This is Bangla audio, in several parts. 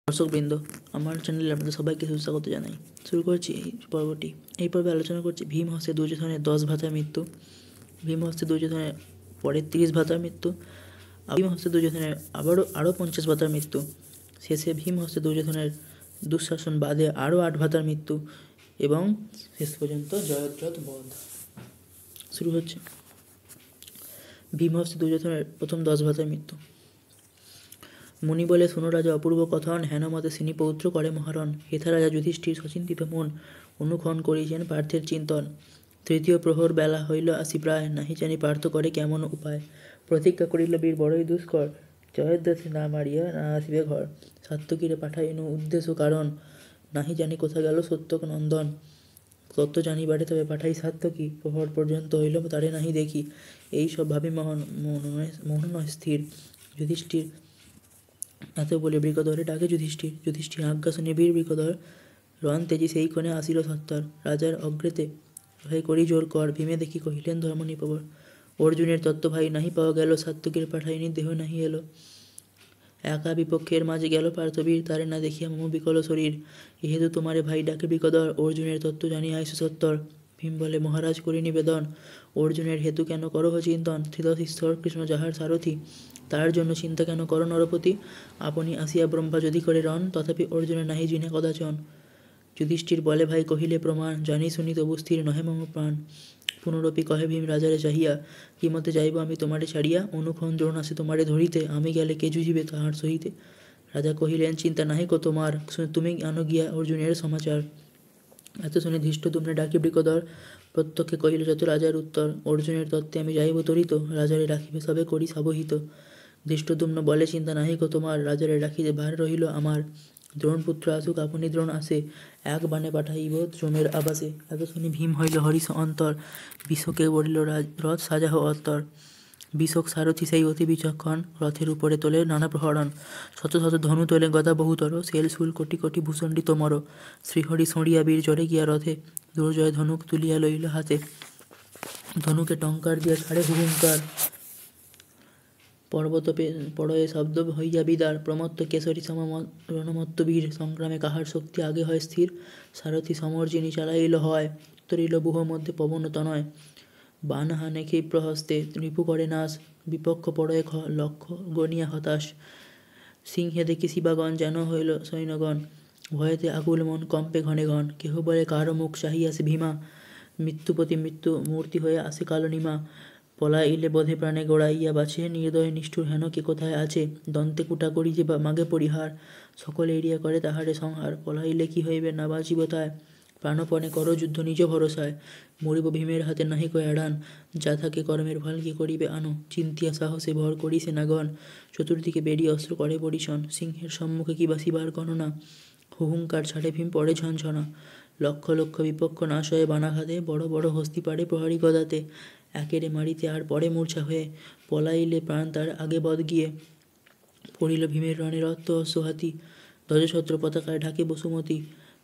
দর্শকবৃন্দ, আমার চ্যানেলে আপনাদের সবাইকে সুস্বাগত জানাই। শুরু করছি এই পর্বটি। এই পর্বে আলোচনা করছি ভীম হস্তে দুর্যোধনের 10 ভ্রাতার মৃত্যু, ভীম হস্তে দুর্যোধনের পরে 30 ভ্রাতার মৃত্যু, ভীম হস্তে দুর্যোধনের আরও 50 ভ্রাতার মৃত্যু, শেষে ভীম হস্তে দুর্যোধনের দুঃশাসন বাদে আরও 8 ভ্রাতার মৃত্যু এবং শেষ পর্যন্ত জয়দ্রথ বধ। শুরু হচ্ছে ভীম হস্তে দুর্যোধনের প্রথম 10 ভ্রাতার মৃত্যু। মুনি বলে শোনো রাজা অপূর্ব কথন, হেন মতে সিনি পৌত্র করে মহারণ। হেথা রাজা যুধিষ্ঠির সচিন্তিত মন, অনুক্ষণ করিছেন পার্থের চিন্তন। তৃতীয় প্রহর বেলা হইল আসি প্রায়, নাহি জানি পার্থ করে কেমন উপায়। প্রতিজ্ঞা করিল বীর বড়ই দুষ্কর, জয়দ্রথে না মারিয়া না আসিবে ঘর। সাত্যকীরে পাঠাইনু উদ্দেশ্য কারণ, নাহি জানি কোথা গেল সত্যক নন্দন। তত্ত্ব জানিবারে তবে পাঠাই সাত্যকী, প্রহর পর্যন্ত হইল তারে নাহি দেখি। এই সব ভাবি মোহন স্থির। যুধিষ্ঠির এত বলে বৃকধরে ডাকে যুধিষ্ঠির আজ্ঞা শুনে বীর বৃকধর রণ তেজি সেই কোণে আসিল সত্তর। রাজার অগ্রেতে ভাই করি জোর কর, ভীমে দেখি কহিলেন ধর্ম নিপবর। অর্জুনের তত্ত্ব ভাই নাহি পাওয়া গেল, সাত্যকীর পাঠাইনি দেহ নাহি এলো। একা বিপক্ষের মাঝে গেল পার্থবীর, তারে না দেখিয়া মম বিকল শরীর। এহেতু তোমারে ভাই ডাকে বৃকধর, অর্জুনের তত্ত্ব জানি আইসু সত্তর। ভীম বলে মহারাজ করি নিবেদন, অর্জুনের হেতু কেন করহ চিন্তন। ধৃত ঈশ্বর কৃষ্ণ যাহার সারথি, তার জন্য চিন্তা কেন করো নরপতি। আপনি আসিয়া ব্রহ্মা যদি করে রণ, তথাপি অর্জুনের নাহি জিনে কদাচন। যুধিষ্ঠির বলে ভাই কহিলে প্রমাণ, জানি শুনি তবু স্থির নহে মম প্রাণ। পুনরপি কহে ভীম রাজারে চাহিয়া, কি মতে যাইব আমি তোমারে ছাড়িয়া। অনুক্ষণ দ্রোণ আসে তোমারে ধরিতে, আমি গেলে কে জুঝিবে তাহার সহিতে। রাজা কহিলেন চিন্তা নাহি কো তোমার, তুমি আনো গিয়া অর্জুনের সমাচার। এত শুনে ধৃষ্টদ্যুম্নে ডাকি বৃকধর, প্রত্যক্ষে কহিল যত রাজার উত্তর। অর্জুনের তত্ত্বে আমি যাইব তরিত, রাজারে রাখিবে সবে করি সাবহিত। ধৃষ্টদ্যুম্ন বলে চিন্তা নাহি কো তোমার, রাজারে রাখিতে ভার রহিল আমার। দ্রোণপুত্র আসুক আপনি দ্রোণ আসে, এক বাণে পাঠাইব দ্রোণের আবাসে। এত শুনে ভীম হইল হরিষ অন্তর, বিশোকে বলিল রথ সাজাহ অত্তর। বিশোক সারথি সেই অতি বিচক্ষণ, রথের উপরে তোলে নানা প্রহরণ। শত শত ধনু তোলে গদা বহুতর, সেল শুল কোটি কোটি ভূষণ্ডী তোমর। শ্রীহরি সঁড়িয়া বীর চড়ে গিয়া রথে, দুর্জয় ধনুক তুলিয়া লইল হাতে। ধনুকে টঙ্কার দিয়া ছাড়ে হুহুঙ্কার, পর্বত পড়য়ে শব্দ হইয়া বিদার। প্রমত্ত কেশরী সম রণমত্ত বীর, সংগ্রামে কাহার শক্তি আগে হয় স্থির। সারথি সমর যিনি চালাইল হয়, উত্তরিল বুহ মধ্যে পবন তনয়। বান হানে ক্ষিপ্র হস্তে রিপু করে নাশ, বিপক্ষ পড়য়ে লক্ষ্য গনিয়া হতাশ। সিংহে দেখি শিবাগণ যেন হইল সৈন্যগণ, ভয়েতে আকুল মন কম্পে ঘনে ঘন। কেহ বলে কারো মুখ চাহিয়াছে ভীমা, মৃত্যুপতি মৃত্যু মূর্তি হয়ে আসে কালো নিমা। পলাইলে বোধে প্রাণে গোড়াইয়া বাছে, নির্দয় নিষ্ঠুর হেন কে কোথায় আছে। দন্তে কুটা করি যে মাগে পরিহার, সকলে এড়িয়া করে তাহারে সংহার। পলাইলে কি হইবে না বাঁচিব তাই, প্রাণপণে করো যুদ্ধ নিজ ভরসায়। মরিব ভীমের হাতে নাহি কো এড়ান, যা থাকে কর্মের ফল কি করিবে আনো। চিন্তিয়া সাহসে ভর করি সেনাগণ, চতুর্দিকে বেরিয়ে অস্ত্র করে পরিশন। সিংহের সম্মুখে কি বাসিবার গণনা, হুহুঙ্কার ছাড়ে ভীম পড়ে ঝনঝনা। লক্ষ লক্ষ বিপক্ষ নাশ হয়ে বানাঘাতে, বড় বড় হস্তি পারে প্রহারী গদাতে। একেরে মারিতে আর পরে মূর্ছা হয়ে, পলাইলে প্রাণ তার আগে বধ গিয়ে। পড়িল ভীমের রণে রক্ত অশ্বহাতি, ধ্বজছত্র পতাকায় ঢাকে বসুমতী।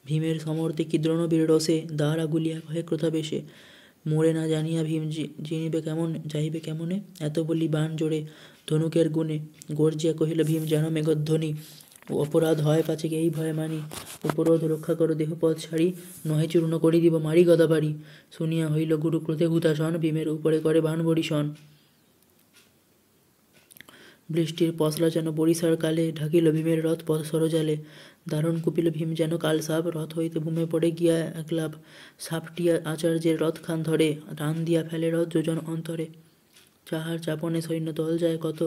ভীমের সমর্থে কি দ্রোণবীর রসে, দ্বার আগুলিয়া কহে ক্রোধা বেশে। মোরে না জানিয়া ভীম জিনিবে কেমন যাইবে কেমনে। এত বলি বাণ জোড়ে ধনুকের গুণে, গর্জিয়া কহিল ভীম যেন মেঘধ্বনি। অপরাধ হয় পাছে এই ভয়ে মানি, উপরোধ রক্ষা করো দেহপথ ছাড়ি। নহে চূর্ণ করি দিব মারি গদা বাড়ি। শুনিয়া হইল গুরু ক্রোধে হুতাশন, ভীমের উপরে করে বাণ বরিশন। বৃষ্টির পশলা যেন বরিশার কালে, ঢাকিল ভীমের রথ পথ সরজালে। দারুণ কুপিল ভীম যেন কাল সাপ, রথ হইতে ভূমে পড়ে গিয়া একলাভ। সাপটিয়া আচার্যের রথ খান ধরে, টান দিয়া ফেলে রথ যোজন অন্তরে। যাহার চাপনে সৈন্য দল যায় কত,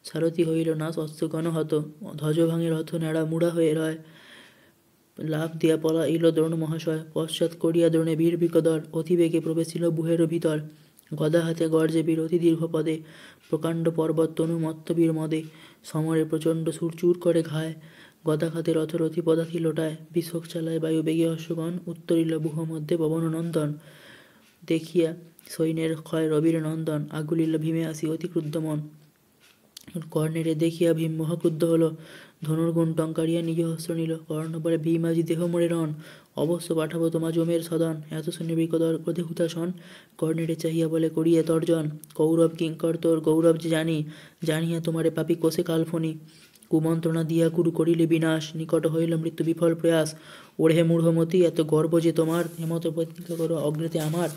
সারথি হইল নাশ অশ্বগণ হত। ধ্বজ ভাঙে রথ নেড়া মুড়া হয়ে রয়, লাভ দিয়া পলাইল দ্রোণ মহাশয়। পশ্চাৎ করিয়া দ্রোণে বীর বৃকধর, অতিবেগে প্রবেশিল বুহের ভিতর। গদা হাতে গর্জে বীর অতি দীর্ঘ পদে, প্রকাণ্ড পর্বত তনু মত্তবীর মদে। সমরে প্রচণ্ড সুর চুর করে ঘায়, গদা খাতে রথরথি পদাতি লোটায়। বিশোক চালায় বায়ু বেগে অশ্বগণ, উত্তরিল বুহ মধ্যে পবন নন্দন। দেখিয়া সৈন্যের ক্ষয় রবির নন্দন, আগুলিল ভীমে আসি অতি ক্রুদ্ধ মন। কর্ণেরে দেখিয়া ভীম মহাক্রুদ্ধ হল, ধনুর্গুণ টঙ্কারিয়া নিজ হস্ত নিল। কর্ণ বলে ভীম আজি দেহ মোরে রণ, অবশ্য পাঠাবো তোমা জমের সদন। এত শুনে বৃকধর ক্রোধে হুতাশন, কর্ণেরে চাহিয়া বলে করিয়া তর্জন। কৌরব কিঙ্কর তোর গৌরব যে জানি, জানিয়া তোমারে পাপি কোষে কালফনি। কুমন্ত্রণা দিয়া কুরু করিলে বিনাশ, নিকট হইল মৃত্যু বিফল প্রয়াস। ওরে মূঢ়মতি, এত গর্ব যে তোমার, হেমত প্রতিজ্ঞা করো অগ্রেতে আমার।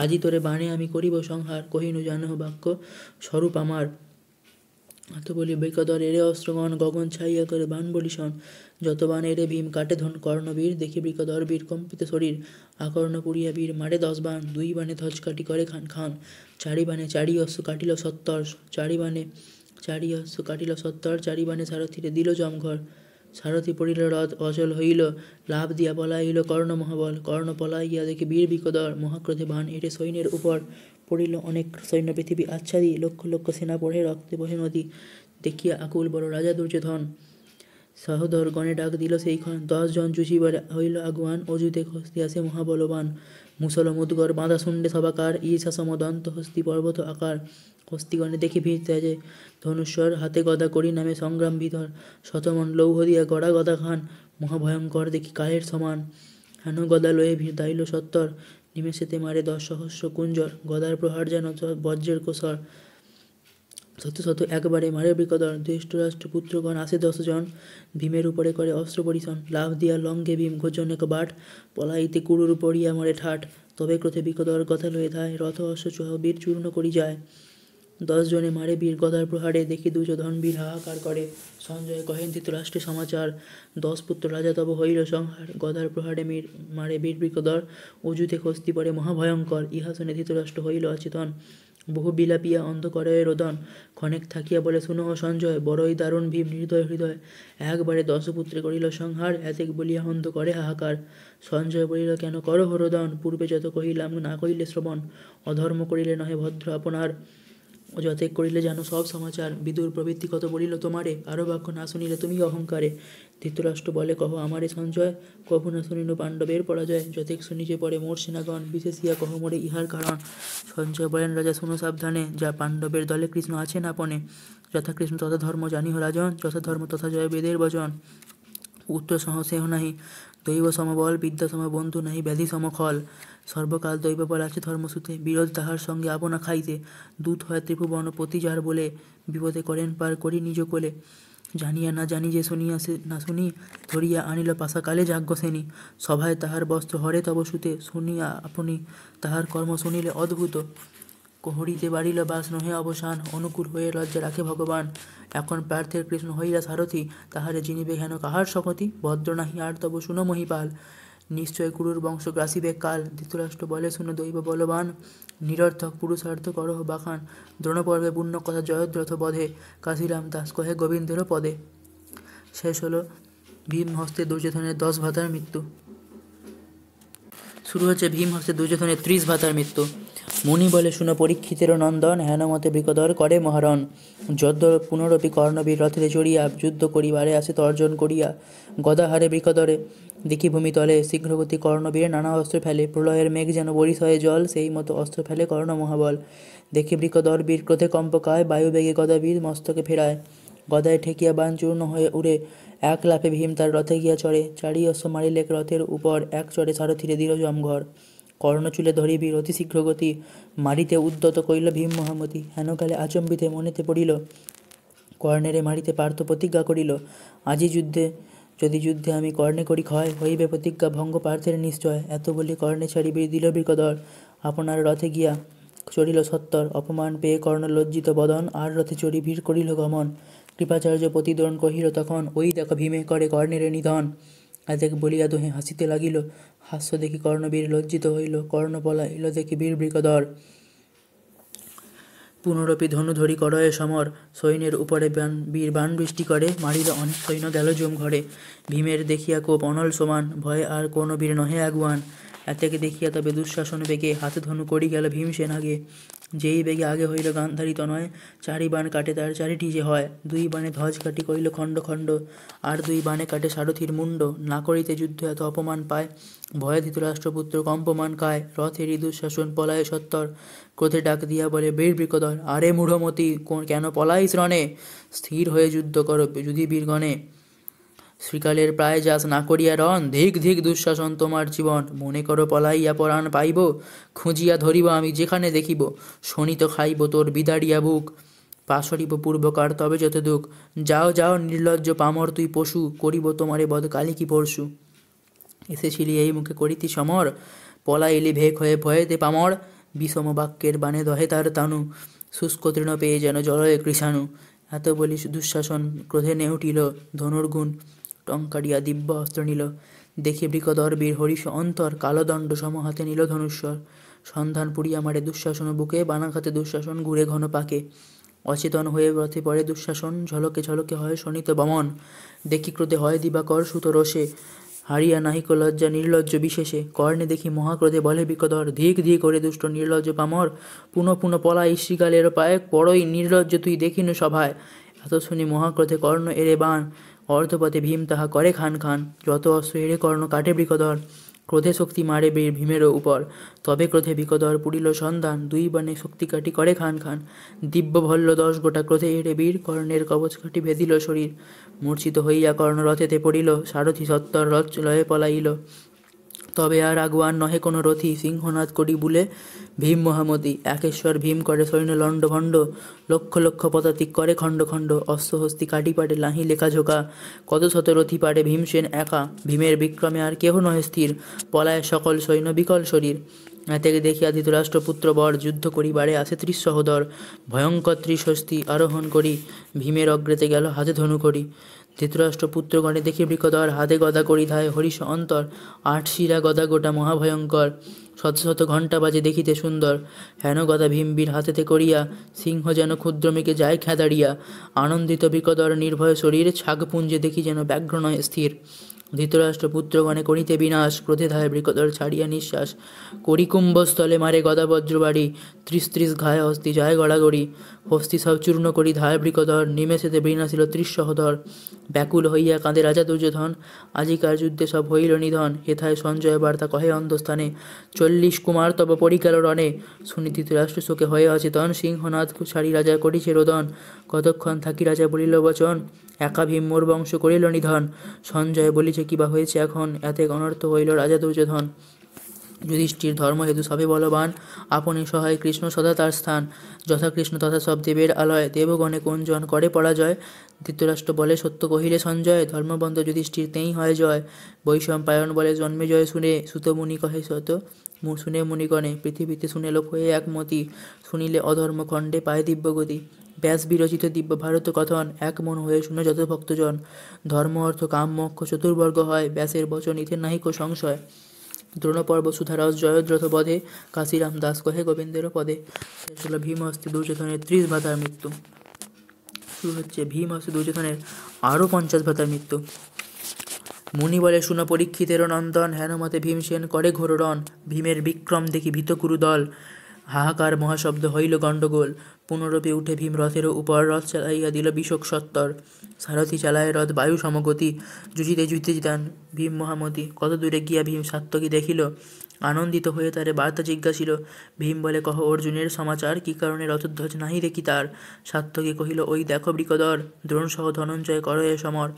আজি তোরে বাণে আমি করিব সংহার, কহিনু জানহ বাক্য স্বরূপ আমার। এত বলি বৃকদর এরে অস্ত্রগণ, গগন ছাইয়া করে বান বলিশন। যত বান এরে ভীম কাটে ধন কর্ণবীর, দেখি বৃকদর বীর কম্পিত শরীর। আকর্ণ পুরিয়া বীর মারে 10 বান, 2 বানে ধ্বজ কাটি করে খান খান। 4 বানে 4 অশ্ব কাটিল 70, 4 বানে 4 অশ্ব কাটিল 70, 4 বানে সারথিরে দিল জমঘর। সারথি পড়িল রথ অচল হইল, লাভ দিয়া পলাইল কর্ণ মহাবল। কর্ণ পলাইয়া দেখে বীর বৃকদর, মহাক্রোধে বান এটে সৈন্যের উপর। পড়িল অনেক সৈন্য পৃথিবী আচ্ছাদি, লক্ষ লক্ষ সেনা পড়ে রক্তে বহে নদী। দেখিয়া আকুল বড় রাজা দুর্যোধন, সহোদর গণে ডাক দিল সেইক্ষণ। 10 জন যুজিবার হইল আগুয়ান, অযুতে হস্তি আসে মহাবলবান। মুসল মুদগর বাঁধা শুন্ডে সবাকার, ঈশা সম দন্ত হস্তি পর্বত আকার। হস্তিগণে দেখে ভীর তেজে ধনুস্বর, হাতে গদা করি নামে সংগ্রাম ভিতর। শতমন লৌহ দিয়া গড়া গদা খান, মহাভয়ঙ্কর দেখি কালের সমান। হেন গদা লয়ে ভীর দাইল 70, নিমেষেতে মারে 10 সহস্র কুঞ্জর। গদার প্রহার যেন বজ্রের কোসর, শত শত একবারে মারে বৃকদর। ধৃষ্টরাষ্ট্র পুত্রগণ আসে 10 জন, ভীমের উপরে করে অস্ত্র পরিশন। লাভ দিয়া লঙ্ঘে ভীম ঘোষণ এক বাট, পলাইতে কুরুর পড়িয়া মরে ঠাট। তবে ক্রোধে বৃকদর কথা লয়ে ধায়, রথ অশ্ব সহ বীর চূর্ণ করি যায়। 10 জনে মারে বীর গদার প্রহারে, দেখি দুর্যোধন বীর হাহাকার করে। সঞ্জয় কহেন ধৃতরাষ্ট্রের সমাচার, 10 পুত্র রাজা তব হইল সংহার। গদার প্রহারে মারে বীর বৃকদর, অযুতে হস্তি পড়ে মহাভয়ঙ্কর। ইহা শুনে ধৃতরাষ্ট্র হইল অচেতন, বহু বিলাপিয়া অন্ধকারে রোদন। ক্ষণেক থাকিয়া বলে শুনহ সঞ্জয়, বড়ই দারুণ ভীম নির্দয় হৃদয়। একবারে 10 পুত্রে করিল সংহার, এতেক বলিয়া অন্ধ করে হাহাকার। সঞ্জয় বলিল কেন করহ রোদন, পূর্বে যত কহিলাম না করিলে শ্রবণ। অধর্ম করিলে নহে ভদ্র আপনার, যতেক করিলে জানো সব সমাচার। বিদুর প্রবৃত্তি কত বলিল তোমারে, কারো বাক্য না শুনিলে তুমি অহংকারে। ধৃতরাষ্ট্র বলে কহ আমারে সঞ্জয়, কভু না শুনিনু পাণ্ডবের পরাজয়। যতেক শুনিছে পরে মোর সেনাগণ, বিশেষিয়া কহ মোরে ইহার কারণ। সঞ্জয় বলেন রাজা শুনো সাবধানে, যা পাণ্ডবের দলে কৃষ্ণ আছেন আপনে। যথা কৃষ্ণ তথা ধর্ম জানিহ রাজন, যথা ধর্ম তথা জয় বেদের বচন। পুত্র সহ সেহ নাহি, দৈব সমবল, বিদ্যা সম বন্ধু নাহি ব্যাধি সমখল। সর্বকাল দৈব বল আছে ধর্মসূতে, বিরোধ তাহার সঙ্গে আপনা খাইতে। দূত হয় ত্রিভুবন পতি যার বলে, বিপদে করেন পার করি নিজ কোলে। জানিয়া না জানি যে শুনিয়া সে না শুনি, ধরিয়া আনিল পাশাকালে যাজ্ঞসেনী। সভায় তাহার বস্ত্র হরে তব সুতে, শুনিয়া আপনি তাহার কর্ম শুনিলে অদ্ভুত। কোহরিতে বাড়িল বাস নহে অবসান, অনুকূল হয়ে লজ্জা রাখে ভগবান। এখন পার্থের কৃষ্ণ হইয়া সারথি, তাহারে জিনিবে হেন কাহার শকতি। ভদ্র নাহি আর তব শুনো মহিপাল, নিশ্চয় কুরুর বংশ গ্রাসিবে কাল। ধৃতরাষ্ট্র বলে শুনো দৈব বলবান, নিরর্থক পুরুষার্থ করহ বাখান। দ্রোণপর্বে পুণ্য কথা জয়দ্রথ বধে, কাশিরাম দাস কহে গোবিন্দের পদে। শেষ হলো ভীম হস্তে দুর্যোধনের 10 ভ্রাতার মৃত্যু। শুরু হচ্ছে ভীম হস্তে দুর্যোধনের 30 ভ্রাতার মৃত্যু। মুনি বলে শুনো পরীক্ষিতের নন্দন, হেন মতে বৃকদর করে মহারণ। যদ্য পুনরপি কর্ণবীর রথে চড়িয়া, যুদ্ধ করিবারে আসে তর্জন করিয়া। গদাহারে বৃকদরে দেখি ভূমিতলে, শীঘ্রগতি কর্ণবীর নানা অস্ত্র ফেলে। প্রলয়ের মেঘ যেন বরিশয়ে জল, সেই মতো অস্ত্র ফেলে কর্ণ মহাবল। দেখি বৃকদর বীর ক্রোধে কম্পকায়, বায়ুবেগে গদাবীর মস্তকে ফেরায়। গদায় ঠেকিয়া বান চূর্ণ হয়ে উড়ে, এক লাফে ভীম তার রথে গিয়া চড়ে। 4 অশ্ব মারিলেক রথের উপর, এক চড়ে সারথিরে দিল জমঘর। কর্ণচূলে ধরি বীর অতি শীঘ্র গতি, মারিতে উদ্যত করিল ভীম মহামতি। হেনকালে আচম্বিতে মনেতে পড়িল, কর্ণেরে মারিতে পার্থ প্রতিজ্ঞা করিল। আজি যুদ্ধে যদি যুদ্ধে আমি কর্ণে করি ক্ষয়, হইবে প্রতিজ্ঞা ভঙ্গ পার্থের নিশ্চয়। এত বলি কর্ণে ছাড়ি বীর দিল বৃকদর, আপনার রথে গিয়া চড়িল 70। অপমান পেয়ে কর্ণ লজ্জিত বদন, আর রথে চড়ি ভীর করিল গমন। কৃপাচার্য প্রতিদ্রোণ কহিল তখন, ওই দেখো ভীমে করে কর্ণেরে নিধন। এতেক বলিয়া দোহে হাসিতে লাগিল, হাস্য দেখি কর্ণবীর লজ্জিত হইল। কর্ণ পলাইল দেখি বীর বৃকদর, পুনরপি ধনু ধরি করয়ে সমর। সৈন্যের উপরে বীর বাণ বৃষ্টি করে, মারিল অনেক সৈন্য গেল জম ঘরে। ভীমের দেখিয়া কোপ অনল সমান, ভয়ে আর কোন বীর নহে আগুয়ান। এতেকে দেখিয়া তবে দুঃশাসন বেগে, হাতে ধনু করি গেল ভীমসেন আগে। যেই বেগে আগে হইল গান্ধারী তনয়, 4 বাণ কাটে তার 4টি যে হয়। 2 বাণে ধ্বজ কাটি করিল খণ্ড খণ্ড, আর 2 বাণে কাটে সারথির মুণ্ড। না করিতে যুদ্ধ এত অপমান পায়, ভয়ে ধৃতরাষ্ট্রপুত্র কম্পমান কায়। রথেরই দুঃশাসন পলায় 70, ক্রোধে ডাক দিয়া বলে বীর বৃকদর, আরে মূঢ়মতি কেন পলাইস রণে। স্থির হয়ে যুদ্ধ কর যুধি বীরগণে, শ্রীকালের প্রায় যাস না করিয়া রণ। ধিক ধিক দুঃশাসন তোমার জীবন, মনে করো পলাইয়া পরাণ পাইব। খুঁজিয়া ধরিব আমি যেখানে দেখিব, শোনিত খাইব তোর বিদাড়িয়া বুক। পাশরিব পূর্বকার তবে যত দুঃখ। যাও যাও নির্লজ্জ পামর তুই পশু, করিব তোমারে বধ কালি কি পরশু। এসেছিলি এই মুখে করিতি সমর, পলাইলি ভেক হয়ে ভয়েতে পামর। বিষম বাক্যের বাণে দহে তার তানু, শুষ্ক তৃণ পেয়ে যেন জলয়ে কৃষাণু। এত বলি দুঃশাসন ক্রোধে নেউটিল, ধনুর্গুণ টঙ্কারিয়া দিব্য অস্ত্র নিল। দেখি বৃকদর বীর হরিষ অন্তর, কালদণ্ড সম হাতে নিল ধনুস্বর। সন্ধান পুরিয়া মারে দুঃশাসন বুকে, বানাঘাতে দুঃশাসন ঘুরে ঘন পাকে। অচেতন হয়ে রথে পড়ে দুঃশাসন, ঝলকে ঝলকে হয় শোনিত বমন। দেখি ক্রোধে হয় দিবাকর সুত রোষে, হারিয়া নাহিক লজ্জা নির্লজ্জ বিশেষে। কর্ণে দেখি মহাক্রোধে বলে বিকদর, ধিক ধিক করে দুষ্ট নির্লজ্জ পামর। পুনঃ পুনঃ পলাই শৃগালের পায়ে, পড়ই নির্লজ্জ তুই দেখিনু সভায়। এত শুনি মহাক্রোধে কর্ণ এরে বাণ, অর্ধপথে ভীম তাহা করে খান খান। যত অস্ত্র এড়ে কর্ণ কাটে বৃকদর, ক্রোধে শক্তি মারে বীর ভীমেরও উপর। তবে ক্রোধে বিকদর পুরিল সন্ধান, দুই বাণে শক্তি কাটি করে খান খান। দিব্য ভল্ল 10 গোটা ক্রোধে এড়ে বীর, কর্ণের কবচ কাটি ভেদিল শরীর। মূর্ছিত হইয়া কর্ণ রথেতে পড়িল, সারথি সত্তর রথ লয়ে পলাইল। তবে আর আগুয়ান নহে কোনো রথি, সিংহনাদ করি বুলে ভীম মহামতি। একেশ্বর ভীম করে সৈন্য লণ্ড ভণ্ড, লক্ষ লক্ষ পদাতিক করে খণ্ড খণ্ড। অস্ত্রহস্তি কাটি পারে লাহি লেখা ঝোকা, কত শত রথি পারে ভীমসেন একা। ভীমের বিক্রমে আর কেহ নহে স্থির, পলায় সকল সৈন্য বিকল শরীর। এতেকে দেখিয়া ধৃতরাষ্ট্রপুত্র বর, যুদ্ধ করিবারে আসে 30 সহোদর। ভয়ঙ্কর ত্রিশস্তি আরোহণ করি, ভীমের অগ্রেতে গেল হাতে ধনু করি। ধৃতরাষ্ট্রপুত্রগণে দেখি বৃকদর, হাতে গদা করি ধায় হরিষ অন্তর। 8 শিরা গদা গোটা মহাভয়ঙ্কর, শত শত ঘণ্টা বাজে দেখিতে সুন্দর। হেন গদা ভীমবীর হাতেতে করিয়া, সিংহ যেন ক্ষুদ্রমেকে যায় খেদাড়িয়া। আনন্দিত বৃকদর নির্ভয় শরীর, ছাগপুঞ্জে দেখি যেন ব্যাঘ্র নয় স্থির। ধৃতরাষ্ট্রপুত্রগণে করিতে বিনাশ, ক্রোধে ধায় বৃকদর ছাড়িয়া নিঃশ্বাস। করি কুম্ভস্থলে মারে গদা বজ্রবাড়ি, 30 ঘায়ে হস্তি যায় গড়াগড়ি। হস্তি সব চূর্ণ করি ধায় বৃকদর, নিমেষেতে বিনাশিল 30 সহোদর। ব্যাকুল হইয়া কাঁদে রাজা দুর্যোধন, আজিকার যুদ্ধে সব হইল নিধন। হেথায় সঞ্জয় বার্তা কহে অন্ধস্থানে, 40 কুমার তব পরিকাল রণে। শুনি ধৃতরাষ্ট্র শোকে হয়ে অচেতন, সিংহনাদ ছাড়ি রাজা করিছে রোদন। কতক্ষণ থাকি রাজা বলিল বচন, একা ভীম মোর বংশ করিল নিধন। সঞ্জয় বলিছে কিবা হয়েছে এখন, এতে অনর্থ হইল রাজা দুর্যোধন। যুধিষ্ঠির ধর্মহেতু সবে বলবান, আপনি সহায় কৃষ্ণ সদা তার স্থান। যথা কৃষ্ণ তথা সব দেবের আলয়, দেবগণে কোনজন করে পরাজয়। ধৃতরাষ্ট্র বলে সত্য কহিলে সঞ্জয়, ধর্মবন্ধ যুধিষ্ঠির তেই হয় জয়। বৈশম্পায়ন বলে জন্মে জয় শুনে, সুতমুনি কহে সত শুনে মুনিগণে। পৃথিবীতে শুনে লোক হয়ে একমতি, শুনিলে অধর্ম খণ্ডে পায় দিব্য গতি। ব্যাস বিরচিত দিব্য ভারত কথন, এক মন হয়ে শুনে যত ভক্তজন। ধর্ম অর্থ কাম মোক্ষ চতুর্বর্গ হয়, ব্যাসের বচন ইথে নাহিক সংশয়। দ্রোণপর্ব সুধারস জয়দ্রথ বধে, কাশীরাম দাস কহে গোবিন্দের পদে। শেষ হলো ভীম হস্তে দুর্যোধনের 30 ভ্রাতার মৃত্যু। শুরু হচ্ছে ভীম হস্তে দুর্যোধনের আরও 50 ভ্রাতার মৃত্যু। মুনি বলে শুনো পরীক্ষিতের নন্দন, হেনমতে ভীমসেন করে ঘোর রণ। ভীমের বিক্রম দেখি ভীত কুরু দল, হাহাকার মহাশব্দ হইল গণ্ডগোল। পুনরূপে উঠে ভীম রথের উপর, রথ চালাইয়া দিল বিশোক সত্তর। সারথি চালায় রথ বায়ু সমগতি, জুজিতে জুজিতে জিতান ভীম মহামতি। কত দূরে গিয়া ভীম সাত্যকী দেখিল, আনন্দিত হয়ে তারে বার্তা জিজ্ঞাসিল। ভীম বলে কহ অর্জুনের সমাচার, কি কারণে রথধ্বজ নাহি দেখি তার। সাত্যকী কহিল ওই দেখো বৃকদর, দ্রোণসহ ধনঞ্জয় করয়ে সমর।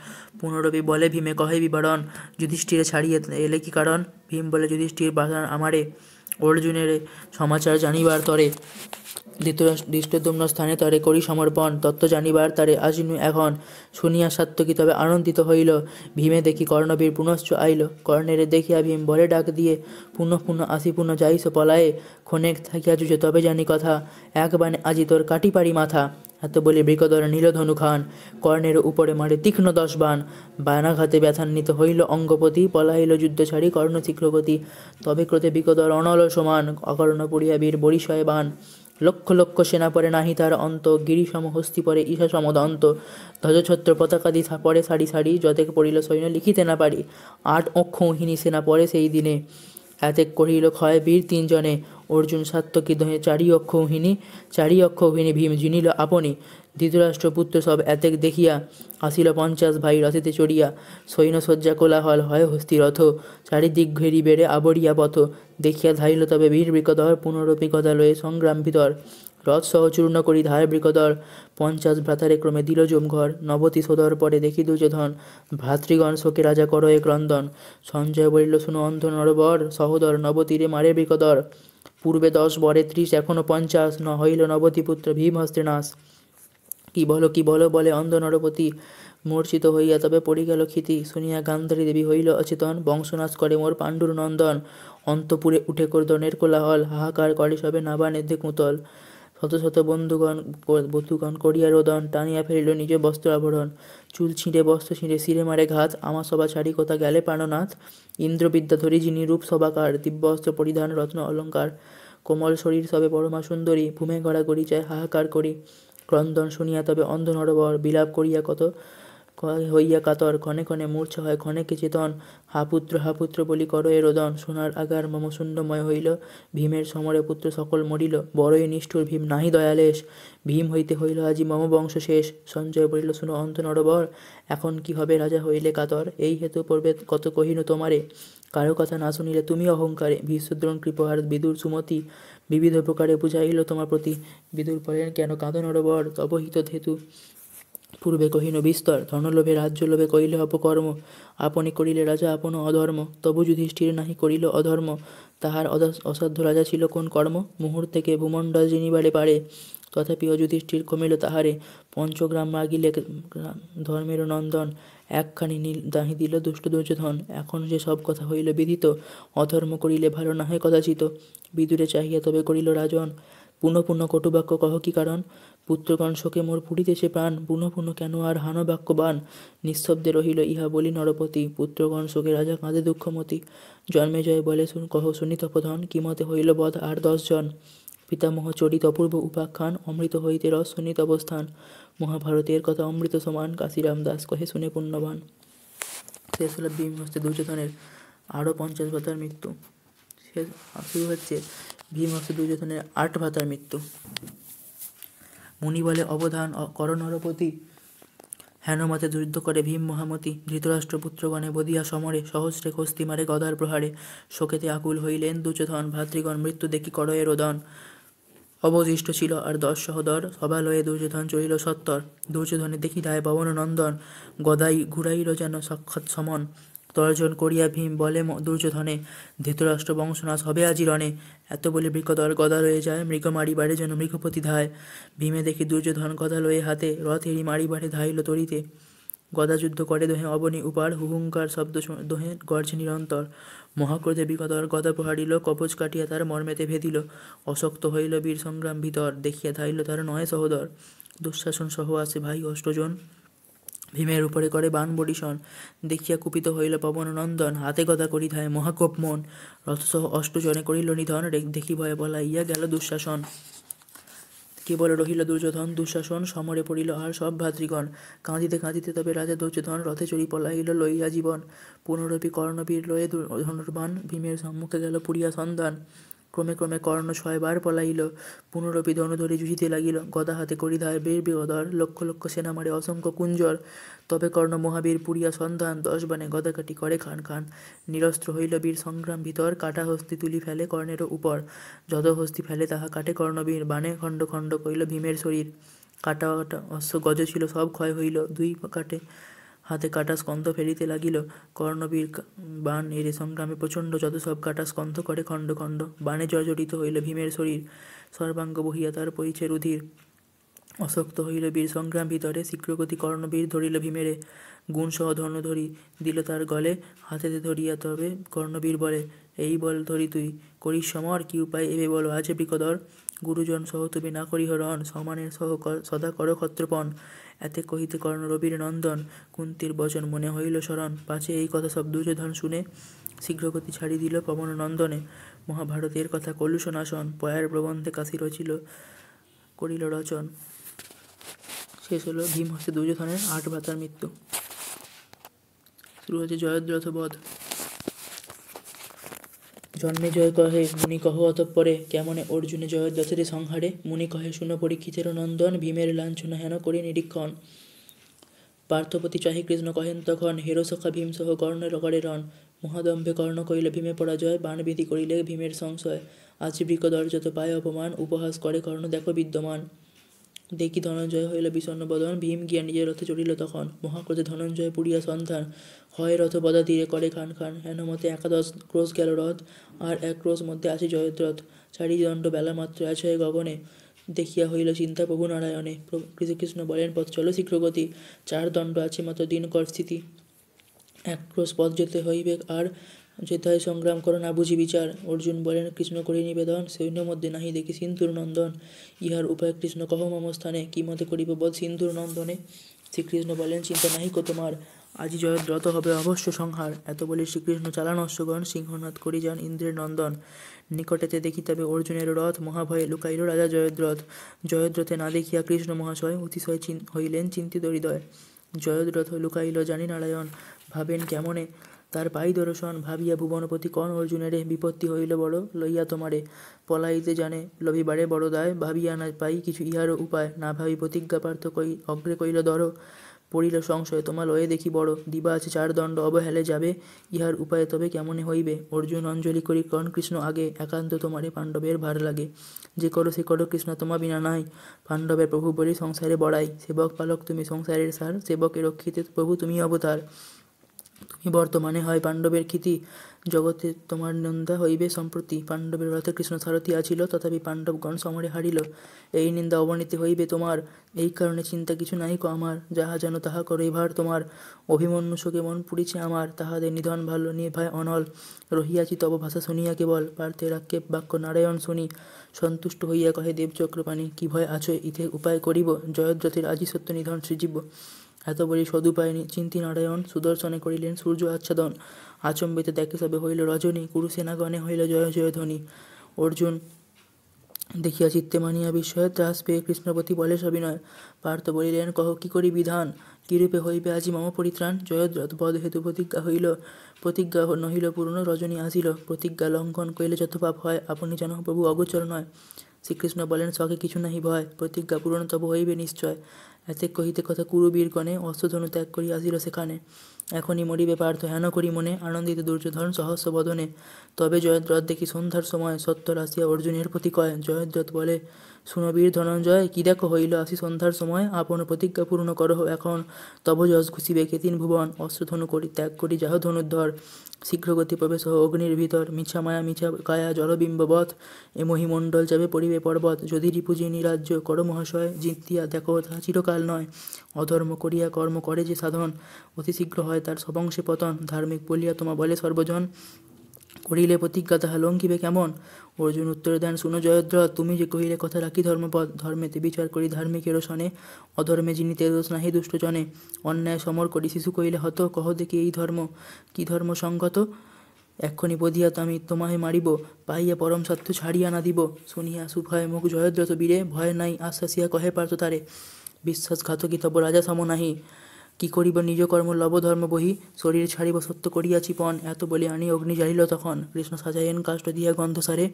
পুনরূপে বলে ভীমে কহে বিবরণ, যুধিষ্ঠিরে ছাড়িয়ে এলে কি কারণ। ভীম বলে যুধিষ্ঠির বাধান আমারে, অর্জুনের সমাচার জানিবার তরে। ধৃষ্টদ্যুম্ন স্থানে তরে করি সমর্পণ, তত্ত্ব জানিবার তারে আজিনু এখন। শুনিয়া সাত্যকী তবে আনন্দিত হইল, ভীমে দেখি কর্ণবীর পুনশ্চ আইল। কর্ণেরে দেখিয়া ভীম বলে ডাক দিয়ে, পুনঃ পুনঃ আসি পুনঃ যাইস পলায়ে। ক্ষণেক থাকিয়া জুঝে তবে জানি কথা, এক বাণে আজি তোর কাটি পারি মাথা। এত বলে বৃকদর নীল ধনু খান, কর্ণের উপরে মারে তীক্ষ্ণ 10 বাণ। বানাঘাতে ব্যথান্বিত হইল অঙ্গপতি, পলাইল যুদ্ধ ছাড়ি কর্ণ শীঘ্রগতি। তবে ক্রোধে বৃকদর অনল সমান, অকর্ণ পুরিয়া বীর বরিশয় বাণ। লক্ষ লক্ষ সেনা পরে নাহি তার অন্ত, গিরিসম হস্তি পরে ঈশা সমদন্ত। ধ্বজছত্র পতাকাদি পরে সারি সারি, যতেক পড়িল সৈন্য লিখিতে না পারি। 8 অক্ষৌহিনী সেনা পরে সেই দিনে, এতেক করিল ক্ষয় বীর 3 জনে। অর্জুন সাত্যকী দহে 4 অক্ষৌহিনী, 4 অক্ষৌহিনী ভীম জিনিল আপনি। ধৃতরাষ্ট্রপুত্র সব এতেক দেখিয়া, আসিল 50 ভাই রথেতে চড়িয়া। সৈন্যসজ্জা কোলাহল হয় হস্তি রথ, চারিদিক ঘেরি বেড়ে আবরিয়া পথ। দেখিয়া ধাইল তবে বীর বৃকদর, পুনরূপী গদা লয়ে সংগ্রাম ভিতর। রথ সহ চূর্ণ করি ধায় বৃকদর, 50 ভ্রাতারে ক্রমে দিল জমঘর। 90 সোদর পরে দেখি দুর্যোধন, ভ্রাতৃগণ শোকে রাজা করয়ে ক্রন্দন। সঞ্জয় বলিল শুনো অন্ধ নরবর, সহোদর 90 রে মারে বৃকদর। পূর্বে 10 বরে 30 এখনো 50, ন হইল 90 পুত্র ভীম হস্তে নাশ। কি বলো বলে অন্ধ নরপতি মূর্ছিত হইয়া তবে পড়ি গেল ক্ষিতি। শুনিয়া গান্ধারী দেবী হইল অচেতন, বংশনাশ করে মোর পাণ্ডুর নন্দন। অন্তপুরে উঠে করদনের কোলাহল, হাহাকার করে সবে নাবানে কুতল। শত শত বধূগণ করিয়া রোদন, টানিয়া ফেলিল নিজ বস্ত্র আভরণ। চুল ছিঁড়ে বস্ত্র ছিঁড়ে শিরে মারে ঘাত, আমার সভা ছাড়ি কোথা গেলে প্রাণনাথ। ইন্দ্রবিদ্যা ধরি যিনি রূপ সবাকার, দিব্য অস্ত্র পরিধান রত্ন অলঙ্কার। কোমল শরীর সবে পরমা সুন্দরী, ভূমে গড়াগড়ি চায় হাহাকার করি। ক্রন্দন শুনিয়া তবে অন্ধ নরবর, বিলাপ করিয়া কত হইয়া কাতর। ক্ষণে ক্ষণে মূর্ছা হয় ক্ষণেকে চেতন, হা পুত্র বলি করো এ রোদন। সোনার আগার মম শূন্যময় হইল, ভীমের সমরে পুত্র সকল মরিল। বড়ই নিষ্ঠুর ভীম নাহি দয়ালেশ, ভীম হইতে হইল আজি মম বংশ শেষ। সঞ্জয় বলিল শুনো অন্ধ নরবর, এখন কি হবে রাজা হইলে কাতর। এই হেতু পূর্বে কত কহিনু তোমারে, কারো কথা না শুনিলে তুমি অহংকারে। ভীষ্মদ্রোণ কৃপহার বিদুর সুমতি, বিবিধ প্রকারে বুঝাইল তোমার প্রতি। বিদুর বলেন কেন কাঁদো নরবর, তব হিত হেতু পূর্বে কহিন বিস্তর। ধনলোভে রাজ্য লোভে করিলে অপকর্ম, আপনি করিলে রাজা আপন অধর্ম। তবু যুধিষ্ঠির নাহি করিল অধর্ম, তাহার অসাধ্য রাজা ছিল কোন কর্ম। মুহূর্তেকে ভূমণ্ডল জিনিবারে পারে, তথাপিও যুধিষ্ঠির কমিল তাহারে। পঞ্চগ্রাম মাগিলে ধর্মের নন্দন, একখানি নাহি দিল দুষ্ট দুর্যোধন। এখন যে সব কথা হইল বিদিত, অধর্ম করিলে ভালো নাহে কদাচিত। বিদুরে চাহিয়া তবে করিল রাজন, পুনঃ পুনঃ কটুবাক্য কহ কি কারণ। পুত্রগণ শোকে মোর পুড়িতেছে প্রাণ, পুনঃ পুনঃ কেন আর হানো বাক্যবান। নিঃশব্দে রহিল ইহা বলি নরপতি, পুত্রগণ শোকে রাজা কাঁদে দুঃখমতি। জন্মে জয় বলে কহ শুনি তপোধন, কিমতে হইল বধ আর 10 জন। পিতামহ চরিত অপূর্ব উপাখ্যান, অমৃত হইতে রস শুনিত অবস্থান। মহাভারতের কথা অমৃত সমান, কাশিরাম দাস কহে শুনে পুণ্যবান। শেষ হলো ভীম হস্তে দুর্যোধনের আরও 50 ভ্রাতার মৃত্যু। শেষ শুরু হচ্ছে ভীম হস্তে দুর্যোধনের 8 ভ্রাতার মৃত্যু। মুনি বলে অবধান কর নরপতি, হেনমতে যুদ্ধ করে ভীম মহামতি। ধৃতরাষ্ট্র পুত্রগণে বধিয়া সমরে, সহস্রে কস্তি মারে গদার প্রহারে। শোকেতে আকুল হইলেন দুর্যোধন, ভ্রাতৃগণ মৃত্যু দেখি করয়ে রোদন। অবশিষ্ট ছিল আর 10 সহোদর, সভালয়ে দুর্যোধন চলিল সত্তর। দুর্যোধনে দেখি দায় পবন নন্দন, গদাই ঘুরাইল যেন সাক্ষাৎ সমন। তর্জন করিয়া ভীম বলে দুর্যোধনে, ধৃতরাষ্ট্র বংশনাশ হবে আজি রণে। এত বলে বৃকদর গদা লয়ে যায়, মৃগ মারিবারে যেন মৃগপতি ধায়। ভীমে দেখি দুর্যোধন গদা লয়ে হাতে, রথ এরি মারিবারে ধাইল তরিতে। গদা যুদ্ধ করে দোহে অবনী উপার, হুহুঙ্কার শব্দ দোহে গর্জে নিরন্তর। মহাক্রোধে বিকদর গদা প্রহারিল, কবচ কাটিয়া তার মর্মেতে ভেদিল। অশক্ত হইল বীর সংগ্রাম ভিতর, দেখিয়া ধাইল তার নয় সহোদর। দুঃশাসন সহ আসে ভাই অষ্টজন, ভীমের উপরে করে বান বরিশন। দেখিয়া কুপিত হইল পবন নন্দন, হাতে গদা করি ধায় মহাকোপ মন। রথসহ অষ্টজনে করিল নিধন, দেখি ভয়ে পলাইয়া গেল দুঃশাসন। কেবল রহিল দুর্যোধন দুঃশাসন, সমরে পড়িল আর সব ভ্রাতৃগণ। কাঁদিতে কাঁদিতে তবে রাজা দুর্যোধন, রথে চড়ি পলাইল লইয়া জীবন। পুনরপি কর্ণবীর লয়ে ধনুর্বাণ, ভীমের সম্মুখে গেল পুরিয়া সন্ধান। ক্রমে ক্রমে কর্ণ 6 বার পলাইল, পুনরপি ধনুধরি যুঝিতে লাগিল। গদা হাতে করিধায় বীর বিগদর, লক্ষ লক্ষ সেনা মারে অসংখ্য কুঞ্জর। তবে কর্ণ মহাবীর পুরিয়া সন্ধান, 10 বাণে গদা কাটি করে খান খান। নিরস্ত্র হইল বীর সংগ্রাম ভিতর, কাটা হস্তি তুলি ফেলে কর্ণেরও উপর। যত হস্তি ফেলে তাহা কাটে কর্ণবীর, বাণে খণ্ড খণ্ড কইল ভীমের শরীর। কাটা অশ্ব গজ ছিল সব ক্ষয় হইল, 2 কাটে হাতে কাটা স্কন্ধ ফেলিতে লাগিল। কর্ণবীর বাণ এড়ে সংগ্রামে প্রচণ্ড, যত সব কাটা স্কন্ধ করে খণ্ড খণ্ড। বাণে জর্জরিত হইল ভীমের শরীর, সর্বাঙ্গ বহিয়া তার পইছে রুধির। অশক্ত হইল বীর সংগ্রাম ভিতরে, শীঘ্রগতি কর্ণবীর ধরিল ভীমেরে। গুণসহ ধনু ধরি দিল তার গলে, হাতেতে ধরিয়া তবে কর্ণবীর বলে, এই বল ধরি তুই করিস সমর, কি উপায় এবে বলো আছে বিকদর। গুরুজন সহ তুমি না করিহ রণ, সমানের সহ সদা কর ক্ষত্রপণ। এতে কহিতে কর্ণ রবির নন্দন, কুন্তির বচন মনে হইল স্মরণ। পাছে এই কথা সব দুর্যোধন শুনে, শীঘ্রগতি ছাড়ি দিল পবন নন্দনে। মহাভারতের কথা কলুষ নাশন, পয়ার প্রবন্ধে কাশি করিল রচন। শেষ হলো ভীম হস্তে দুর্যোধনের 8 ভ্রাতার মৃত্যু। শুরু হচ্ছে জয়দ্রথ বধ। জন্মে জয় কহে মুনি কহ অতঃপরে, কেমনে অর্জুনে জয়দ্রথের সংহারে। মুনি কহে শুনো পরীক্ষিতের নন্দন, ভীমের লাঞ্ছনা হেন করি নিরীক্ষণ। পার্থপতি চাহি কৃষ্ণ কহেন তখন, হেরো সখা ভীম সহ কর্ণের করে রণ। মহাদম্ভে কর্ণ কইল ভীমে পরাজয়, বাণবিধি করিলে ভীমের সংশয়। আজি বৃকদর যত পায় অপমান, উপহাস করে কর্ণ দেখো বিদ্যমান। দেখি ধনঞ্জয় হইল বিষণ্ণ বদন, ভীম গিয়া নিজের রথে চড়িল তখন। মহাক্রোধে ধনঞ্জয় পুরিয়া সন্ধান, হয় রথ বদা তীরে করে খান খান। হেনমতে 11 ক্রোশ গেল রথ, আর 1 ক্রোশ মধ্যে আসি জয়দ্রথ। চারিদণ্ড বেলা মাত্র আছে গগনে, দেখিয়া হইল চিন্তা প্রভু নারায়ণে। শ্রীকৃষ্ণ বলেন, পথ চলো শীঘ্রগতি, 4 দণ্ড আছে মাত্র দিনকর স্থিতি। এক ক্রোশ পথ যেতে হইবে আর, যেথায় সংগ্রাম করো না বুঝি বিচার। অর্জুন বলেন, কৃষ্ণ করি নিবেদন, সৈন্য মধ্যে নাহি দেখি সিন্ধুর নন্দন। ইহার উপায় কৃষ্ণ কহ মম স্থানে, কি মতে করিব বধ সিন্ধুর নন্দনে। শ্রীকৃষ্ণ বলেন, চিন্তা নাহি কো তোমার, আজি জয়দ্রথ হবে অবশ্য সংহার। এত বলে শ্রীকৃষ্ণ চালান অশ্বগণ, সিংহনাদ করি যান ইন্দ্রের নন্দন। নিকটেতে দেখি তবে অর্জুনের রথ, মহাভয়ে লুকাইল রাজা জয়দ্রথ। জয়দ্রথে না দেখিয়া কৃষ্ণ মহাশয়, অতিশয় হইলেন চিন্তিত হৃদয়। জয়দ্রথ লুকাইল জানি নারায়ণ, ভাবেন কেমনে তার পাই দর্শন। ভাবিয়া ভুবনপতি কন অর্জুনেরে, বিপত্তি হইল বড় লইয়া তোমারে। পলাইতে জানে লভিবারে বড় দায়, ভাবিয়া না পাই কিছু ইহারও উপায়। না ভাবি প্রতিজ্ঞা পার্থ অগ্রে কইল ধর, পড়িল সংশয় তোমা লয়ে দেখি বড়। দিবা আছে 4 দণ্ড অবহেলে যাবে, ইহার উপায় তবে কেমনে হইবে। অর্জুন অঞ্জলি করি কন কৃষ্ণ আগে, একান্ত তোমারে পাণ্ডবের ভার লাগে। যে করো সে করো কৃষ্ণ তোমা বিনা নাই, পাণ্ডবের প্রভু বলি সংসারে বড়াই। সেবক পালক তুমি সংসারের সার, সেবকে রক্ষিতে প্রভু তুমি অবতার। তুমি বর্তমানে হয় পাণ্ডবের খ্যাতি, জগতে তোমার নিন্দা হইবে সম্প্রতি। পাণ্ডবের রথে কৃষ্ণ সারথি আছিল, তথাপি পাণ্ডবগণ সমরে হারিল। এই নিন্দা অবনীতি হইবে তোমার, এই কারণে চিন্তা কিছু নাহিক আমার। যাহা যেন তাহা করো এবার তোমার, অভিমন্যু শোকে মন পুড়িছে আমার। তাহাদের নিধন ভালো নির্ভয় অনল, রহিয়াছি তব ভাষা শুনিয়া কেবল। পার্থের আক্ষেপ বাক্য নারায়ণ শুনি, সন্তুষ্ট হইয়া কহে দেবচক্রপাণি। কি ভয় আছো ইতে উপায় করিব, জয়দ্রথের আজি সত্য নিধন সৃজিব। এত বলি সদুপায় চিন্তি নারায়ণ, সুদর্শনে করিলেন সূর্য আচ্ছাদন। আচম্বিতে দেখে সবে হইল রজনী, কুরুসেনাগণে হইল জয় জয়ধ্বনি। অর্জুন দেখিয়া চিত্তে মানিয়া বিস্ময়, ত্রাস পেয়ে কৃষ্ণপতি বলে সবিনয়। পার্থ বলিলেন, কহ কি করি বিধান, কিরূপে হইবে আজি মম পরিত্রাণ। জয়দ্রথ বধ হেতু প্রতিজ্ঞা হইল, প্রতিজ্ঞা নহিল পূর্ণ রজনী আসিল। প্রতিজ্ঞা লঙ্ঘন কইলে যত পাপ হয়, আপনি যেন প্রভু অগোচর নয়। শ্রীকৃষ্ণ বলেন, শখে কিছু নাহি ভয়, প্রতিজ্ঞা পূরণ তব হইবে নিশ্চয়। এতে কহিতে কথা কুরুবীরগণে, অস্ত্রধনু ত্যাগ করি আসিল সেখানে। এখনই মরিবে পার্থ হেন করি মনে, আনন্দিত দুর্যোধন সহস্র বদনে। তবে জয়দ্রথ দেখি সন্ধ্যার সময়, সত্তর আসিয়া অর্জুনের প্রতি কয়। জয়দ্রথ বলে, শুনো বীর ধনঞ্জয়, কি দেখো হইল আসি সন্ধ্যার সময়। আপন প্রতিজ্ঞা পূর্ণ করহ এখন, তব যশ ঘুষিবে কেতিন ভুবন। অস্ত্রধনু করি ত্যাগ করি যাহ ধনুর্ধর, শীঘ্রগতি প্রবেশ অগ্নির ভিতর। মিছা মায়া মিছা কায়া জলবিম্ববৎ, এ মহিমণ্ডল যাবে পড়িবে পর্বত। যদি রিপুজিনী রাজ্য করো মহাশয়, জিতিয়া দেখো তাহা চিরকাল নয়। অধর্ম করিয়া কর্ম করে যে সাধন, অতি শীঘ্র হয় তার সবংশে পতন। ধার্মিক বলিয়া তোমা বলে সর্বজন, করিলে প্রতিজ্ঞা তাহা লঙ্ঘিবে কেমন। অর্জুন উত্তর দেন, শুনো জয়দ্রথ, তুমি যে কহিলে কথা রাখি ধর্মপদ। ধর্মেতে বিচার করি ধার্মিকেরও সনে, অধর্মে যিনিতে দোষ নাহি দুষ্টজনে। অন্যায় সমর করি শিশু কহিলে হত, কহ দেখি এই ধর্ম কি ধর্ম সঙ্গত। এক্ষণি বধিয়া তো আমি তোমাহে মারিব, পাইয়া পরম সত্য ছাড়িয়া না দিব। শুনিয়া সুভয় মুখ জয়দ্রথ বীরে, ভয় নাই আশ্বাসিয়া কহে পার্থ তারে। বিশ্বাসঘাতকী তব রাজা সম নাহি, কি করিব নিজ কর্ম লব ধর্ম বহি। শরীর ছাড়িব সত্য করিয়াছি পণ, এত বলে আনি অগ্নি জ্বালিল তখন। কৃষ্ণ সাজাইয়েন কাষ্ঠ দিয়া গন্ধসারে,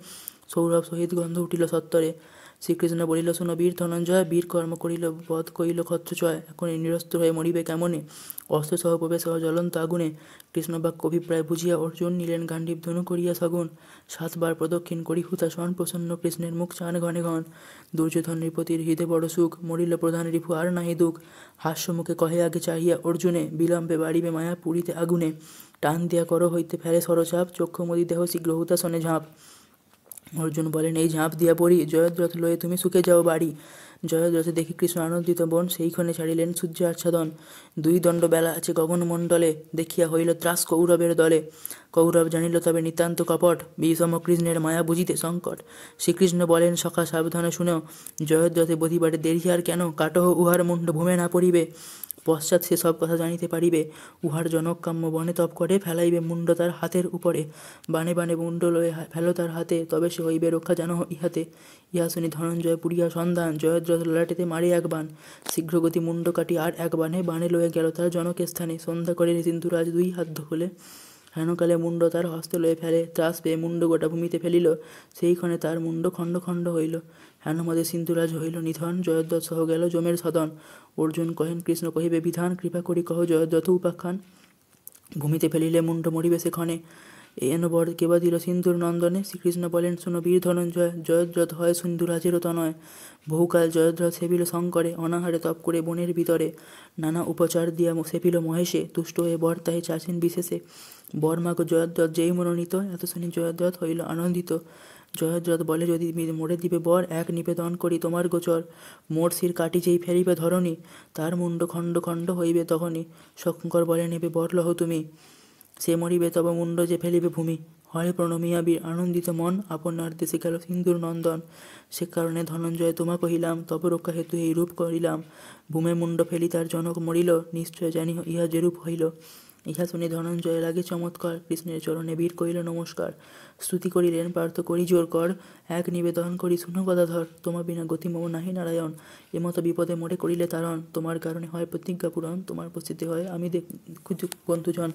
সৌরভ সহিত গন্ধ উঠিল সত্তরে। শ্রীকৃষ্ণ বলিল, শুনো বীর ধনঞ্জয়, বীর কর্ম করিল বধ করিল ক্ষত্রচয়। এখন নিরস্ত্র হয়ে মরিবে কেমনে, অস্ত্রসহ প্রবেশ জ্বলন্ত আগুনে। কৃষ্ণ বাক্য অভিপ্রায় বুঝিয়া অর্জুন, নিলেন গান্ডীব ধনু করিয়া সগুন। 7 বার প্রদক্ষিণ করি হুতাশন, প্রসন্ন কৃষ্ণের মুখ চান ঘনে ঘন। দুর্যোধন নৃপতির হৃদে বড় সুখ, মরিল প্রধান রিপু আর নাহি দুঃখ। হাস্যমুখে কহে আগে চাহিয়া অর্জুনে, বিলম্বে বাড়িবে মায়া পুরীতে আগুনে। টান দিয়া কর হইতে ফেলে সরচাপ, চক্ষুমদি দেহ শীঘ্র হুতাশনে ঝাঁপ। অর্জুন বলেন, এই ঝাঁপ দিয়া পড়ি, জয়দ্রথ লয়ে তুমি সুখে যাও বাড়ি। জয়দ্রথে দেখি কৃষ্ণ আনন্দিত বন, সেইক্ষণে ছাড়িলেন সূর্য আচ্ছাদন। 2 দণ্ড বেলা আছে গগনমণ্ডলে, দেখিয়া হইল ত্রাস কৌরবের দলে। কৌরব জানিল তবে নিতান্ত কপট, বিষম কৃষ্ণের মায়া বুঝিতে সংকট। শ্রীকৃষ্ণ বলেন, সখা সাবধানে শুনেও, জয়দ্রথে বধিবারে দেরি আর কেন। কাটহ উহার মুণ্ড ভূমে না পড়িবে, পশ্চাৎ সে সব কথা জানিতে পারিবে। উহার জনক কাম্য বনে তপ করে, ফেলাইবে মুণ্ড তার হাতের উপরে। বানে বানে মুণ্ড লয়ে ফেলো তার হাতে, তবে সে হইবে রক্ষা জানহ ইহাতে। ইহা শুনি ধনঞ্জয় পুরিয়া সন্ধান, জয়দ্রথ ললাটেতে মারে এক বাণ। শীঘ্রগতি মুণ্ড কাটি আর এক বাণে, বাণে লয়ে গেল তার জনকের স্থানে। সন্ধ্যা করে সিন্ধুরাজ 2 হাত ধরে, হেনকালে মুণ্ড তার হস্ত লয়ে ফেলে। ত্রাস পেয়ে মুণ্ড গোটা ভূমিতে ফেলিল, সেইক্ষণে তার মুণ্ড খণ্ড খণ্ড হইল। হেনমদে সিন্ধুরাজ হইল নিধন, জয়দ্রথ সহ গেল যমের সদন। অর্জুন কহেন, কৃষ্ণ কহিবে বিধান, কৃপা করি কহ জয়দ্রথ উপাখ্যান। ভূমিতে ফেলিলে মুণ্ড মরিবে সেক্ষণে, এন বর কেবা দিল সিন্ধুর নন্দনে। শ্রীকৃষ্ণ বলেন, শুনো বীর ধনঞ্জয়, জয়দ্রথ হয় সিন্ধুরাজেরও তনয়। বহুকাল জয়দ্রথ সেবিল শঙ্করে, অনাহারে তপ করে বনের ভিতরে। নানা উপচার দিয়া সেপিল মহেশে, তুষ্ট হয়ে বর তাহে চাছেন বিশেষে। বর মাগ জয়দ্রথ যেই মনোনীত, এত শুনি জয়দ্রথ হইল আনন্দিত। জয়দ্রথ বলে, যদি মোড়ে দিবে বর, এক নিবেদন করি তোমার গোচর। মোর শির কাটি যেই ফেলিবে ধরণী, তার মুন্ড খণ্ড খণ্ড হইবে তখনই। শঙ্কর বলে, নেবে বর লহ তুমি, সে মরিবে তব মুন্ড যে ফেলিবে ভূমি। হরে প্রণমিয়া বীর আনন্দিত মন, আপনার দেশে গেল সিন্ধুর নন্দন। সে কারণে ধনঞ্জয় তোমা কহিলাম, তব রক্ষা হেতু এই রূপ করিলাম। ভূমে মুন্ড ফেলি তার জনক মরিল, নিশ্চয় জানি ইহা যেরূপ হইল। ইহা শুনে ধনঞ্জয় লাগে চমৎকার, কৃষ্ণের চরণে বীর করিল নমস্কার। স্তুতি করিলেন, পার্থ করি জোর কর, এক নিবেদন করি শুনো গদাধর। তোমা বিনা গতি মম নাহি নারায়ণ, এমত বিপদে মোরে করিলে তারণ। তোমার কারণে হয় প্রতিজ্ঞা পূরণ, তোমার উপস্থিতি হয় আমি বন্ধুজন।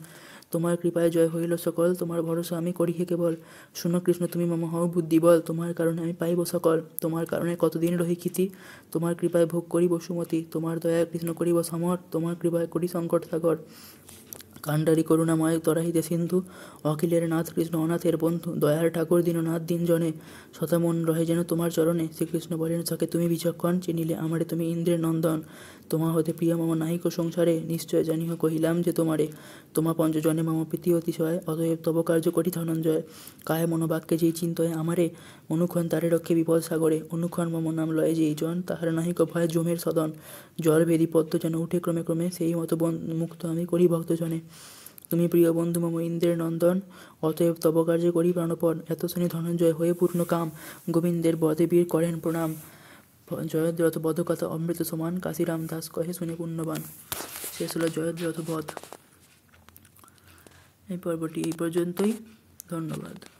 তোমার কৃপায় জয় হইল সকল, তোমার ভরসা আমি করি হে কেবল। শুনো কৃষ্ণ তুমি মম হও বুদ্ধি বল, তোমার কারণে আমি পাইব সকল। তোমার কারণে কতদিন রহি খ্যাতি, তোমার কৃপায় ভোগ করিব সুমতি। তোমার দয়ায় কৃষ্ণ করিব সমর, তোমার কৃপায় করি সংকট সাগর। কাণ্ডারি করুণাময় তরাহিতে সিন্ধু, অখিলের নাথ কৃষ্ণ অনাথের বন্ধু। দয়ার ঠাকুর দীননাথ দিন জনে, শতমন রহে যেন তোমার চরণে। শ্রীকৃষ্ণ বলেন, সকে তুমি বিচক্ষণ, চিনিলে আমারে তুমি ইন্দ্রের নন্দন। তোমা হতে প্রিয় মম নাহিক সংসারে, নিশ্চয় জানিহ কহিলাম যে তোমারে। তোমা পঞ্চজনে মম প্রীতি অতিশয়, অতএব তব কার্য করি ধনঞ্জয়। কায় মনোবাক্যে যেই চিন্তয় আমারে, অনুক্ষণ তারে রক্ষে বিপদ সাগরে। অনুক্ষণ মম নাম লয়ে যেই জন, তাহার নাহিক ভয় জমের সদন। জল ভেদি পদ্ম যেন উঠে ক্রমে ক্রমে, সেই মতো মুক্ত আমি করি ভক্তজনে। তুমি প্রিয় বন্ধু মম ইন্দ্রের নন্দন, অতএব তব কার্যে করি প্রাণপণ। এত শুনি ধনঞ্জয় হয়ে পূর্ণ কাম, গোবিন্দের বদে বীর করেন প্রণাম। জয়দ্রথ বধকথা অমৃত সমান, কাশীরাম দাস কহে শুনে পুণ্যবান। শেষ হলো জয়দ্রথ বধ। এই পর্বটি এই পর্যন্তই। ধন্যবাদ।